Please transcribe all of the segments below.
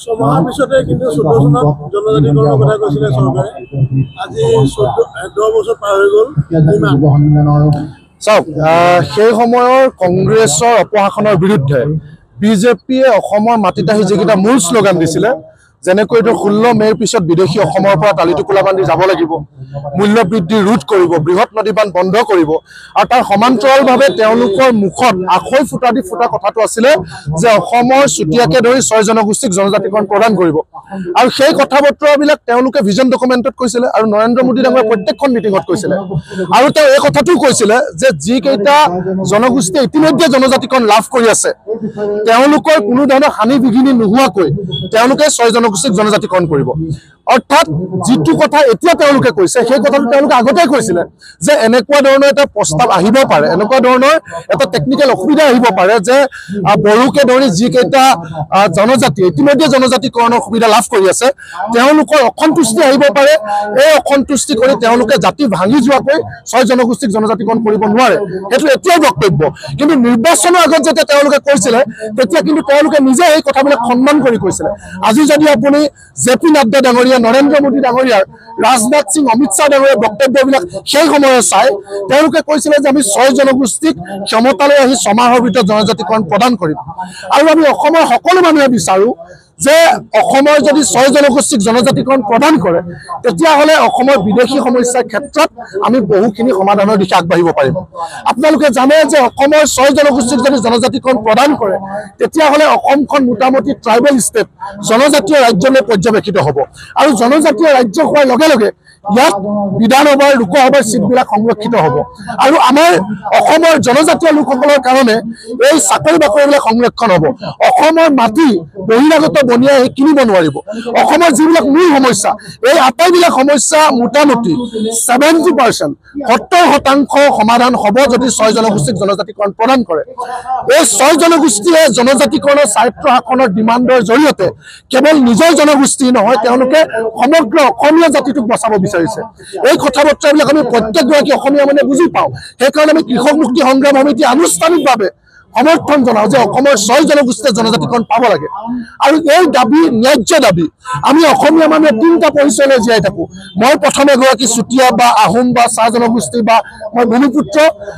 ছমাহৰ পিছতে কিন্তু 14 চনত জনজাতিকৰণৰ কথা কৈছিলে চৰকাৰে আজি 10 বছৰ পাৰ হৈ গ'ল চাওক সেই সময়ৰ কংগ্ৰেছৰ অপশাসনৰ বিৰুদ্ধে বিজেপিয়ে অসমৰ মাটিত আহি যিকেইটা মূল শ্লোগান দিছিলে যেনেকৈ 16 মেৰ পিছত বিদেশী অসমৰ পৰা তালিটোকোলা বান্ধি যাব লাগিব মূল্য বৃদ্ধি ৰোধ কৰিব বৃহৎ নদীবান বন্ধ কৰিব আৰু তাৰ সমান্তৰালভাৱে তেওঁলোকৰ মুখত আখৈ ফুটা দি ফুটা কথাটো আছিলে যে অসমৰ চুটিয়াকে ধৰি 6 জনগোষ্ঠীক জনজাতিকৰণ প্ৰদান কৰিব আৰু সেই কথা বতৰাবিলাক তেওঁলোকে ভিজন ডকুমেণ্টত কৈছিলে আৰু নৰেন্দ্ৰ মোদী ডাঙৰীয়াৰ প্ৰত্যেকখন মিটিঙত কৈছিলে আৰু তেওঁ এই কথাটো কৈছিলে যে যিকেইটা জনগোষ্ঠীয়ে ইতিমধ্যে জনজাতিকৰণ লাভ কৰি আছে তেওঁলোকৰ কোনো ধৰণৰ হানি বিঘিনি নোহোৱাকৈ তেওঁলোকে 6 জনগোষ্ঠীক জনজাতিকৰণ কৰিব অৰ্থাৎ যিটো কথা এতিয়া তেওঁলোকে কৈছে সেই কথাটো তেওঁলোকে আগতে কৈছিলে যে এনেকুৱা ধৰণৰ এটা প্ৰস্তাৱ আহিব পাৰে এনেকুৱা ধৰণৰ এটা টেকনিক্যাল অসুবিধা আহিব পাৰে যে বড়োকে ধৰি যিকেইটা জনজাতি ইতিমধ্যে জনজাতিকৰণৰ সুবিধা লাভ কৰি আছে তেওঁলোকৰ অসন্তুষ্টি আহিব পাৰে এই অসন্তুষ্টি কৰি তেওঁলোকে জাতি ভাঙি যোৱাকৈ 6 জনগোষ্ঠীক জনজাতিকৰণ কৰিব নোৱাৰে সেইটো এতিয়াও বক্তব্য কিন্তু নিৰ্বাচনৰ আগত যেতিয়া তেওঁলোকে কৈছিলে তেতিয়া কিন্তু তেওঁলোকে নিজে এই কথাবিলাক সন্মান কৰি কৈছিলে আজি যদি আপুনি জেপি নাড্ডা ডাঙৰীয়া নৰেন্দ্ৰ মোদী ডাঙৰীয়াৰ ৰাজনাথ সিং অমিত শ্বাহ ডাঙৰীয়াৰ বক্তব্যবিলাক সেই সময়ত চাই তেওঁলোকে কৈছিলে যে আমি 6 জনগোষ্ঠীক ক্ষমতালৈ আহি 6 মাহৰ ভিতৰত জনজাতিকৰণ প্ৰদান কৰিম আৰু আমি অসমৰ সকলো মানুহে বিচাৰো যে অসমৰ যদি 6 জনগোষ্ঠীক জনজাতিকৰণ প্ৰদান কৰে তেতিয়াহ'লে অসমৰ বিদেশী সমস্যাৰ ক্ষেত্ৰত আমি বহুখিনি সমাধানৰ দিশে আগবাঢ়িব পাৰিম আপোনালোকে জানে যে অসমৰ 6 জনগোষ্ঠীক যদি জনজাতিকৰণ প্ৰদান কৰে তেতিয়াহ'লে অসমখন মোটামুটি ট্ৰাইবেল ষ্টেট জনজাতীয় ৰাজ্যলৈ পৰ্যবেক্ষিত হ'ব আৰু জনজাতীয় ৰাজ্য হোৱাৰ লগে লগে ইয়াত বিধানসভাৰ লোকসভাৰ সিটবিলাক সংৰক্ষিত হ'ব আৰু আমাৰ অসমৰ জনজাতীয় লোকসকলৰ কাৰণে এই চাকৰি বাকৰিবিলাক সংৰক্ষণ হ'ব অসমৰ মাটি বহিৰাগত বনিয়াই কিনিব নোৱাৰিব অসমৰ যিবিলাক মূল সমস্যা এই আটাইবিলাক সমস্যা মোটামুটি 70% 70% সমাধান হ'ব যদি 6 জনগোষ্ঠীক জনজাতিকৰণ প্ৰদান কৰে এই 6 জনগোষ্ঠীয়ে জনজাতিকৰণৰ স্বায়ত্ব শাসনৰ ডিমাণ্ডৰ জৰিয়তে কেৱল নিজৰ জনগোষ্ঠী নহয় তেওঁলোকে সমগ্ৰ অসমীয়া জাতিটোক বচাব বিচাৰিছে এই কথা বতৰাবিলাক আমি প্ৰত্যেকগৰাকী অসমীয়া মানে বুজি পাওঁ সেইকাৰণে আমি কৃষক মুক্তি সংগ্ৰাম সমিতি আনুষ্ঠানিকভাৱে সমৰ্থন জনাও যে অসমৰ 6 জনগোষ্ঠীয়ে জনজাতিকৰণ পাব লাগে আৰু এই দাবী ন্যায্য দাবী আমি অসমীয়া মানুহে 3টা পৰিচয়লৈ জীয়াই থাকোঁ মই প্ৰথম এগৰাকী চুতীয়া বা আহোম বা চাহ জনগোষ্ঠী বা মই ভূমিপুত্ৰ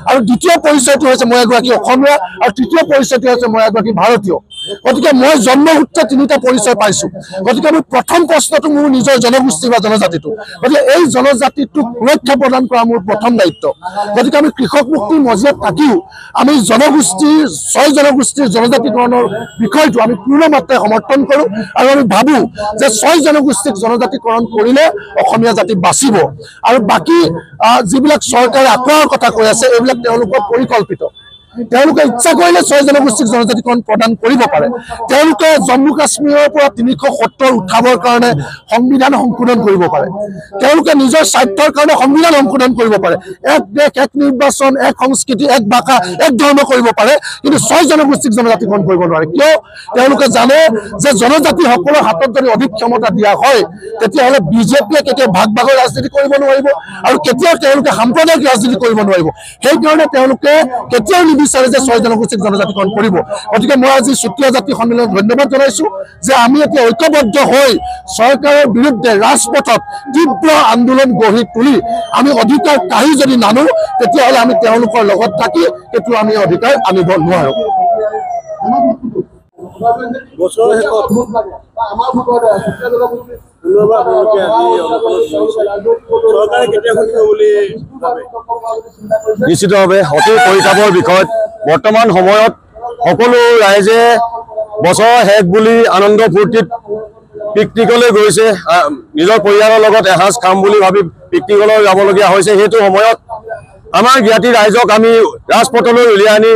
আৰু দ্বিতীয় পৰিচয়টো হৈছে মই এগৰাকী অসমীয়া আৰু তৃতীয় পৰিচয়টো হৈছে মই এগৰাকী ভাৰতীয় গতিকে মই জন্মসূত্ৰে 3টা পৰিচয় পাইছোঁ গতিকে মোৰ প্ৰথম প্ৰশ্নটো মোৰ নিজৰ জনগোষ্ঠী বা জনজাতিটো গতিকে এই জনজাতিটোক সুৰক্ষা প্ৰদান কৰা মোৰ প্ৰথম দায়িত্ব গতিকে আমি কৃষক মুক্তিৰ মজিয়াত থাকিও আমি জনগোষ্ঠীৰ 6 জনগোষ্ঠীৰ জনজাতিকৰণৰ বিষয়টো আমি পূৰ্ণ মাত্ৰাৰে সমৰ্থন কৰোঁ আৰু আমি ভাবোঁ যে 6 জনগোষ্ঠীক জনজাতিকৰণ কৰিলে অসমীয়া জাতি বাচিব আৰু বাকী যিবিলাক চৰকাৰে আঁতৰৰ কথা কৈ আছে এইবিলাক তেওঁলোকৰ পৰিকল্পিত তেওঁলোকে ইচ্ছা কৰিলে 6 জনগোষ্ঠীক জনজাতিকৰণ প্ৰদান কৰিব পাৰে তেওঁলোকে জম্মু কাশ্মীৰৰ পৰা 370 উঠাবৰ কাৰণে সংবিধান সংশোধন কৰিব পাৰে তেওঁলোকে নিজৰ স্বাৰ্থৰ কাৰণে সংবিধান সংশোধন কৰিব পাৰে এক দেশ এক নিৰ্বাচন এক সংস্কৃতি এক ভাষা এক ধৰ্ম কৰিব পাৰে কিন্তু 6 জনগোষ্ঠীক জনজাতিকৰণ কৰিব নোৱাৰে কিয় তেওঁলোকে জানে যে জনজাতিসকলৰ হাতত যদি অধিক ক্ষমতা দিয়া হয় তেতিয়াহ'লে বিজেপিয়ে কেতিয়াও ভাগ ভাগৰ ৰাজনীতি কৰিব নোৱাৰিব আৰু কেতিয়াও তেওঁলোকে সাম্প্ৰদায়িক ৰাজনীতি কৰিব নোৱাৰিব সেইকাৰণে তেওঁলোকে কেতিয়াও বিচাৰে যে 6 জনগোষ্ঠীক জনজাতিকৰণ কৰিব গতিকে মই আজি চুতীয়া জাতি সন্মিলনত ধন্যবাদ জনাইছোঁ যে আমি এতিয়া ঐক্যবদ্ধ হৈ চৰকাৰৰ বিৰুদ্ধে ৰাজপথত তীব্ৰ আন্দোলন গঢ়ি তুলি আমি অধিকাৰ কাঢ়ি যদি নানো তেতিয়াহ'লে আমি তেওঁলোকৰ লগত থাকি এইটো আমি অধিকাৰ আনিব নোৱাৰোঁ বছৰৰ শেষত পুনৰবাৰ আপোনালোকে আজি অনুকূলত কৰিছে চৰকাৰে কেতিয়া শুনিব বুলি ভাবে নিশ্চিতভাৱে অতি পৰিতাপৰ বিষয়ত বৰ্তমান সময়ত সকলো ৰাইজে বছৰৰ শেষ বুলি আনন্দ ফূৰ্তিত পিকনিকলৈ গৈছে নিজৰ পৰিয়ালৰ লগত এসাঁজ খাম বুলি ভাবি পিকনিকলৈ যাবলগীয়া হৈছে সেইটো সময়ত আমাৰ জ্ঞাতি ৰাইজক আমি ৰাজপথলৈ উলিয়াই আনি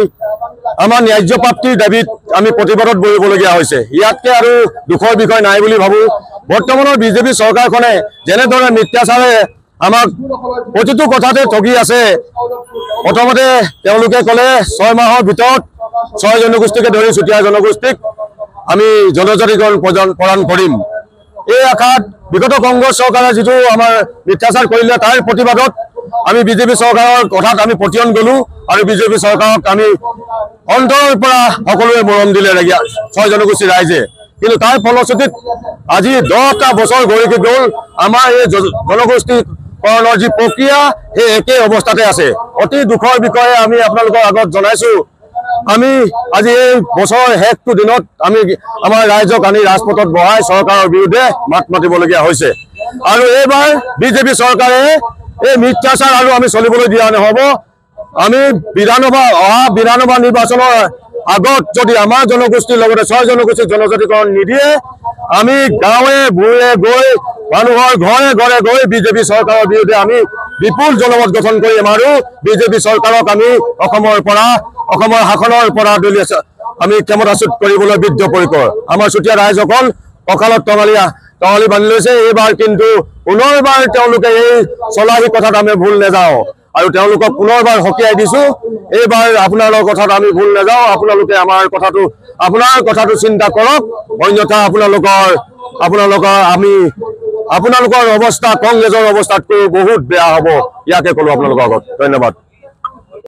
আমাৰ ন্যায্য প্ৰাপ্তিৰ দাবীত আমি প্ৰতিবাদত বহিবলগীয়া হৈছে ইয়াতকৈ আৰু দুখৰ বিষয় নাই বুলি ভাবোঁ বৰ্তমানৰ বিজেপি চৰকাৰখনে যেনেদৰে মিথ্যাচাৰে আমাক প্ৰতিটো কথাতে ঠগি আছে প্ৰথমতে তেওঁলোকে ক'লে 6 মাহৰ ভিতৰত 6 জনগোষ্ঠীকে ধৰি চুতীয়া জনগোষ্ঠীক আমি জনজাতিকৰণ প্ৰদান কৰিম এই আশাত বিগত কংগ্ৰেছ চৰকাৰে যিটো আমাৰ মিথ্যাচাৰ কৰিলে তাৰ প্ৰতিবাদত আমি বিজেপি চৰকাৰৰ কথাত আমি পতিয়ন গ'লোঁ আৰু বিজেপি চৰকাৰক আমি অন্তৰৰ পৰা সকলোৱে মৰম দিলে 6 জনগোষ্ঠীৰ ৰাইজে কিন্তু তাৰ ফলশ্ৰুতিত আজি 10টা বছৰ গৈ গ'ল আমাৰ এই জনগোষ্ঠীকৰণৰ যি প্ৰক্ৰিয়া সেই একেই অৱস্থাতে আছে অতি দুখৰ বিষয়ে আমি আপোনালোকৰ আগত জনাইছোঁ আমি আজি এই বছৰৰ শেষটো দিনত আমি আমাৰ ৰাইজক আনি ৰাজপথত বহাই চৰকাৰৰ বিৰুদ্ধে মাত মাতিবলগীয়া হৈছে আৰু এইবাৰ বিজেপি চৰকাৰে এই মিথ্যাচাৰ আৰু আমি চলিবলৈ দিয়া নহ'ব আমি বিধানসভা নিৰ্বাচনৰ আগত যদি আমাৰ জনগোষ্ঠীৰ লগতে 6 জনগোষ্ঠীৰ জনজাতিকৰণ নিদিয়ে আমি গাঁৱে ভূঞে গৈ মানুহৰ ঘৰে ঘৰে গৈ বিজেপি চৰকাৰৰ বিৰুদ্ধে আমি বিপুল জনমত গঠন কৰিম আৰু বিজেপি চৰকাৰক আমি অসমৰ শাসনৰ পৰা আমি ক্ষমতাচ্যুত কৰিবলৈ বদ্ধপৰিকৰ আমাৰ চুতীয়া ৰাইজসকল কঁকালত টঙালি বান্ধি লৈছে এইবাৰ কিন্তু পুনৰবাৰ তেওঁলোকে এই চলাহী কথাত আমি ভুল নাযাওঁ আৰু তেওঁলোকক পুনৰবাৰ সকীয়াই দিছোঁ এইবাৰ আপোনালোকৰ কথাত আমি ভুল নাযাওঁ আপোনালোকে আপোনাৰ কথাটো চিন্তা কৰক অন্যথা আপোনালোকৰ অৱস্থা কংগ্ৰেছৰ অৱস্থাতকৈ বহুত বেয়া হ'ব ইয়াকে ক'লোঁ আপোনালোকৰ আগত ধন্যবাদ